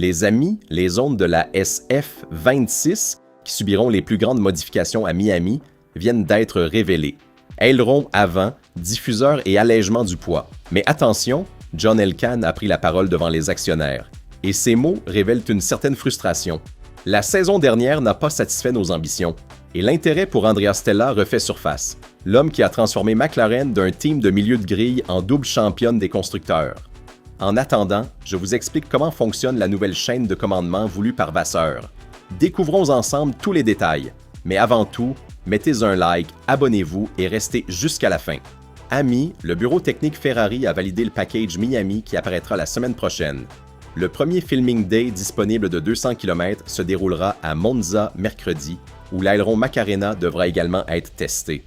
Les amis, les ondes de la SF-26, qui subiront les plus grandes modifications à Miami, viennent d'être révélées. Aileron avant, diffuseur et allègement du poids. Mais attention, John Elkann a pris la parole devant les actionnaires. Et ces mots révèlent une certaine frustration. La saison dernière n'a pas satisfait nos ambitions. Et l'intérêt pour Andrea Stella refait surface. L'homme qui a transformé McLaren d'un team de milieu de grille en double championne des constructeurs. En attendant, je vous explique comment fonctionne la nouvelle chaîne de commandement voulue par Vasseur. Découvrons ensemble tous les détails. Mais avant tout, mettez un like, abonnez-vous et restez jusqu'à la fin. Amis, le bureau technique Ferrari a validé le package Miami qui apparaîtra la semaine prochaine. Le premier filming day disponible de 200 km se déroulera à Monza mercredi, où l'aileron Macarena devra également être testé.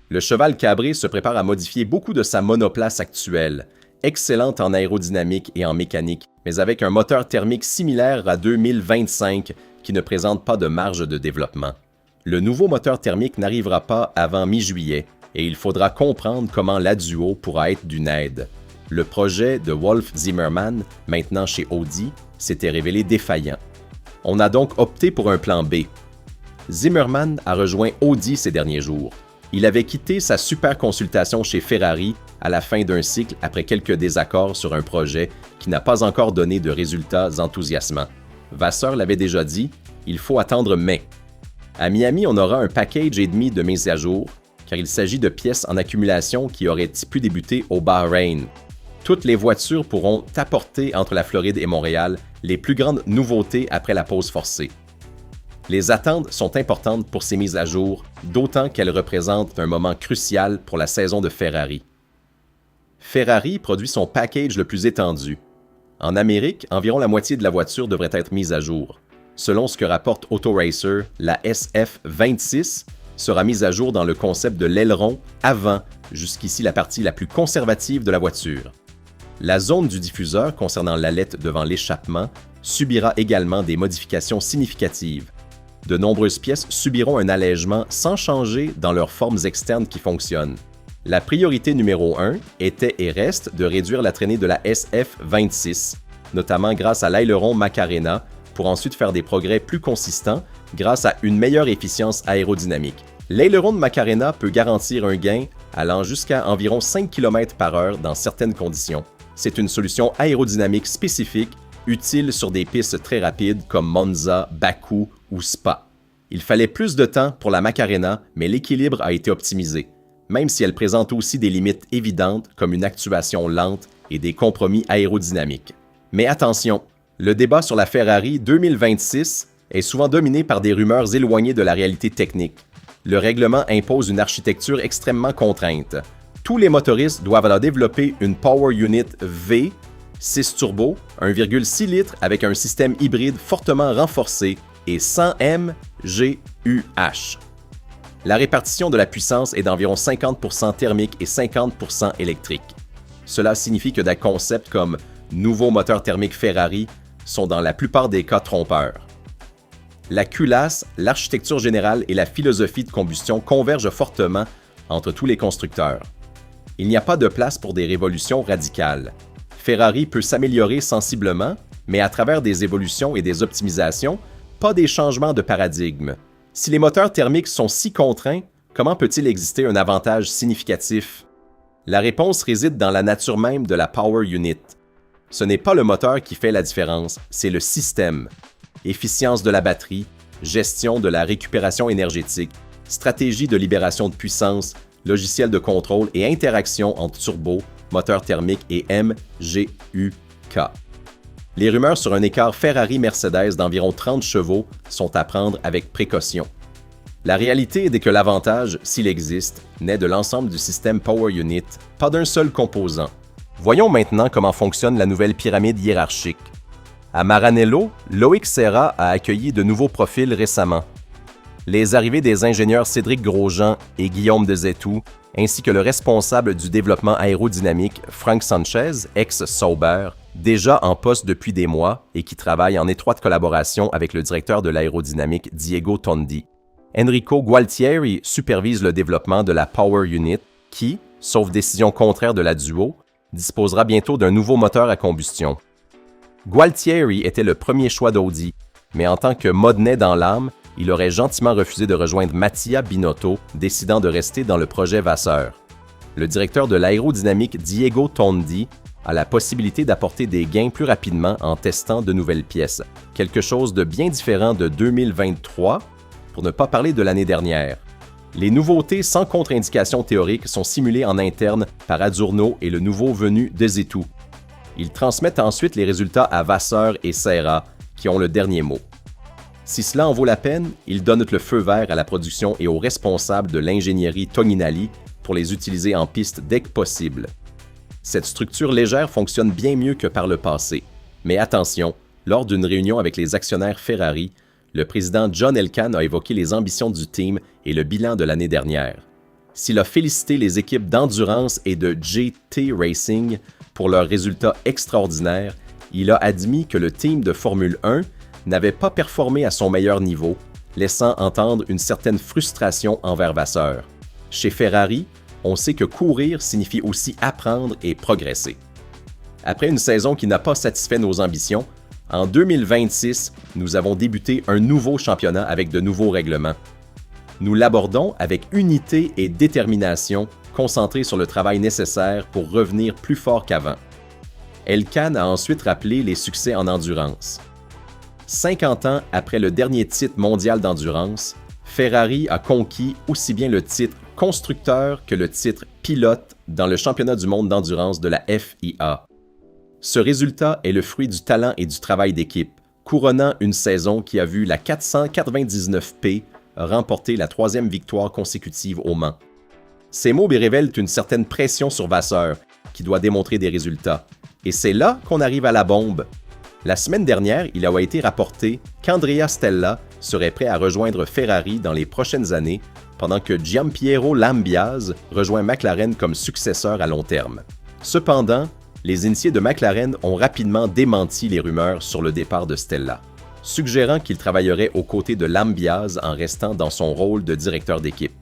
Le cheval cabré se prépare à modifier beaucoup de sa monoplace actuelle, excellente en aérodynamique et en mécanique, mais avec un moteur thermique similaire à 2025 qui ne présente pas de marge de développement. Le nouveau moteur thermique n'arrivera pas avant mi-juillet et il faudra comprendre comment la Duo pourra être d'une aide. Le projet de Wolf Zimmermann, maintenant chez Audi, s'était révélé défaillant. On a donc opté pour un plan B. Zimmermann a rejoint Audi ces derniers jours. Il avait quitté sa super consultation chez Ferrari à la fin d'un cycle après quelques désaccords sur un projet qui n'a pas encore donné de résultats enthousiasmants. Vasseur l'avait déjà dit, il faut attendre mai. À Miami, on aura un package et demi de mise à jour, car il s'agit de pièces en accumulation qui auraient pu débuter au Bahreïn. Toutes les voitures pourront apporter entre la Floride et Montréal les plus grandes nouveautés après la pause forcée. Les attentes sont importantes pour ces mises à jour, d'autant qu'elles représentent un moment crucial pour la saison de Ferrari. Ferrari produit son package le plus étendu. En Amérique, environ la moitié de la voiture devrait être mise à jour. Selon ce que rapporte Autoracer, la SF-26 sera mise à jour dans le concept de l'aileron avant, jusqu'ici la partie la plus conservative de la voiture. La zone du diffuseur concernant l'allette devant l'échappement subira également des modifications significatives. De nombreuses pièces subiront un allègement sans changer dans leurs formes externes qui fonctionnent. La priorité numéro 1 était et reste de réduire la traînée de la SF-26, notamment grâce à l'aileron Macarena, pour ensuite faire des progrès plus consistants grâce à une meilleure efficience aérodynamique. L'aileron de Macarena peut garantir un gain allant jusqu'à environ 5 km/h dans certaines conditions. C'est une solution aérodynamique spécifique, utile sur des pistes très rapides comme Monza, Bakou ou Spa. Il fallait plus de temps pour la Macarena, mais l'équilibre a été optimisé, même si elle présente aussi des limites évidentes comme une actuation lente et des compromis aérodynamiques. Mais attention, le débat sur la Ferrari 2026 est souvent dominé par des rumeurs éloignées de la réalité technique. Le règlement impose une architecture extrêmement contrainte. Tous les motoristes doivent alors développer une Power Unit V, 6 turbo, 1,6 litres avec un système hybride fortement renforcé et 100 MGUH. La répartition de la puissance est d'environ 50% thermique et 50% électrique. Cela signifie que des concepts comme « nouveau moteur thermique Ferrari » sont dans la plupart des cas trompeurs. La culasse, l'architecture générale et la philosophie de combustion convergent fortement entre tous les constructeurs. Il n'y a pas de place pour des révolutions radicales. Ferrari peut s'améliorer sensiblement, mais à travers des évolutions et des optimisations, pas des changements de paradigme. Si les moteurs thermiques sont si contraints, comment peut-il exister un avantage significatif? La réponse réside dans la nature même de la Power Unit. Ce n'est pas le moteur qui fait la différence, c'est le système. Efficience de la batterie, gestion de la récupération énergétique, stratégie de libération de puissance, logiciel de contrôle et interaction entre turbo, moteur thermique et MGUK. Les rumeurs sur un écart Ferrari-Mercedes d'environ 30 chevaux sont à prendre avec précaution. La réalité est que l'avantage, s'il existe, naît de l'ensemble du système Power Unit, pas d'un seul composant. Voyons maintenant comment fonctionne la nouvelle pyramide hiérarchique. À Maranello, Loïc Serra a accueilli de nouveaux profils récemment. Les arrivées des ingénieurs Cédric Grosjean et Guillaume Dezetou, ainsi que le responsable du développement aérodynamique Frank Sanchez, ex-Sauber, déjà en poste depuis des mois et qui travaille en étroite collaboration avec le directeur de l'aérodynamique Diego Tondi. Enrico Gualtieri supervise le développement de la Power Unit qui, sauf décision contraire de la Duo, disposera bientôt d'un nouveau moteur à combustion. Gualtieri était le premier choix d'Audi, mais en tant que Modène dans l'âme, il aurait gentiment refusé de rejoindre Mattia Binotto, décidant de rester dans le projet Vasseur. Le directeur de l'aérodynamique Diego Tondi a la possibilité d'apporter des gains plus rapidement en testant de nouvelles pièces, quelque chose de bien différent de 2023, pour ne pas parler de l'année dernière. Les nouveautés sans contre-indication théorique sont simulées en interne par Adzurno et le nouveau venu Dezetou. Ils transmettent ensuite les résultats à Vasseur et Serra, qui ont le dernier mot. Si cela en vaut la peine, ils donnent le feu vert à la production et aux responsables de l'ingénierie Toninali pour les utiliser en piste dès que possible. Cette structure légère fonctionne bien mieux que par le passé. Mais attention, lors d'une réunion avec les actionnaires Ferrari, le président John Elkann a évoqué les ambitions du team et le bilan de l'année dernière. S'il a félicité les équipes d'endurance et de GT Racing pour leurs résultats extraordinaires, il a admis que le team de Formule 1 n'avait pas performé à son meilleur niveau, laissant entendre une certaine frustration envers Vasseur. Chez Ferrari, on sait que courir signifie aussi apprendre et progresser. Après une saison qui n'a pas satisfait nos ambitions, en 2026, nous avons débuté un nouveau championnat avec de nouveaux règlements. Nous l'abordons avec unité et détermination, concentrés sur le travail nécessaire pour revenir plus fort qu'avant. Elkann a ensuite rappelé les succès en endurance. 50 ans après le dernier titre mondial d'endurance, Ferrari a conquis aussi bien le titre constructeur que le titre pilote dans le championnat du monde d'endurance de la FIA. Ce résultat est le fruit du talent et du travail d'équipe, couronnant une saison qui a vu la 499P remporter la 3e victoire consécutive au Mans. Ces mots révèlent une certaine pression sur Vasseur, qui doit démontrer des résultats. Et c'est là qu'on arrive à la bombe. La semaine dernière, il a été rapporté qu'Andrea Stella serait prêt à rejoindre Ferrari dans les prochaines années, pendant que Giampiero Lambiase rejoint McLaren comme successeur à long terme. Cependant, les initiés de McLaren ont rapidement démenti les rumeurs sur le départ de Stella, suggérant qu'il travaillerait aux côtés de Lambiase en restant dans son rôle de directeur d'équipe.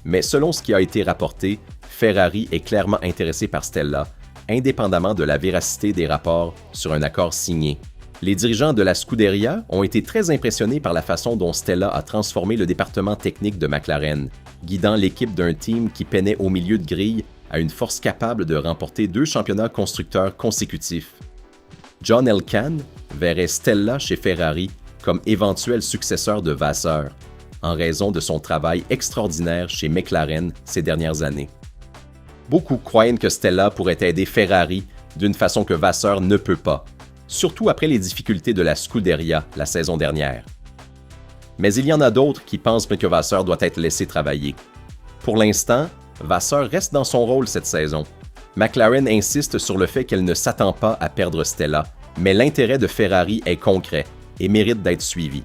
Mais selon ce qui a été rapporté, Ferrari est clairement intéressé par Stella, indépendamment de la véracité des rapports sur un accord signé. Les dirigeants de la Scuderia ont été très impressionnés par la façon dont Stella a transformé le département technique de McLaren, guidant l'équipe d'un team qui peinait au milieu de grille à une force capable de remporter 2 championnats constructeurs consécutifs. John Elkann verrait Stella chez Ferrari comme éventuel successeur de Vasseur, en raison de son travail extraordinaire chez McLaren ces dernières années. Beaucoup croient que Stella pourrait aider Ferrari d'une façon que Vasseur ne peut pas, surtout après les difficultés de la Scuderia la saison dernière. Mais il y en a d'autres qui pensent que Vasseur doit être laissé travailler. Pour l'instant, Vasseur reste dans son rôle cette saison. McLaren insiste sur le fait qu'elle ne s'attend pas à perdre Stella, mais l'intérêt de Ferrari est concret et mérite d'être suivi.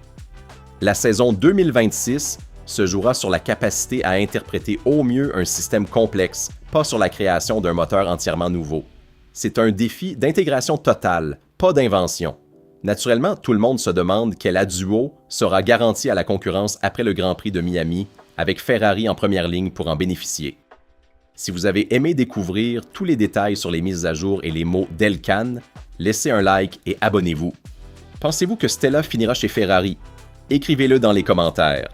La saison 2026 se jouera sur la capacité à interpréter au mieux un système complexe, pas sur la création d'un moteur entièrement nouveau. C'est un défi d'intégration totale, pas d'invention. Naturellement, tout le monde se demande quel aduo sera garanti à la concurrence après le Grand Prix de Miami, avec Ferrari en première ligne pour en bénéficier. Si vous avez aimé découvrir tous les détails sur les mises à jour et les mots d'Elkann, laissez un like et abonnez-vous. Pensez-vous que Stella finira chez Ferrari? Écrivez-le dans les commentaires.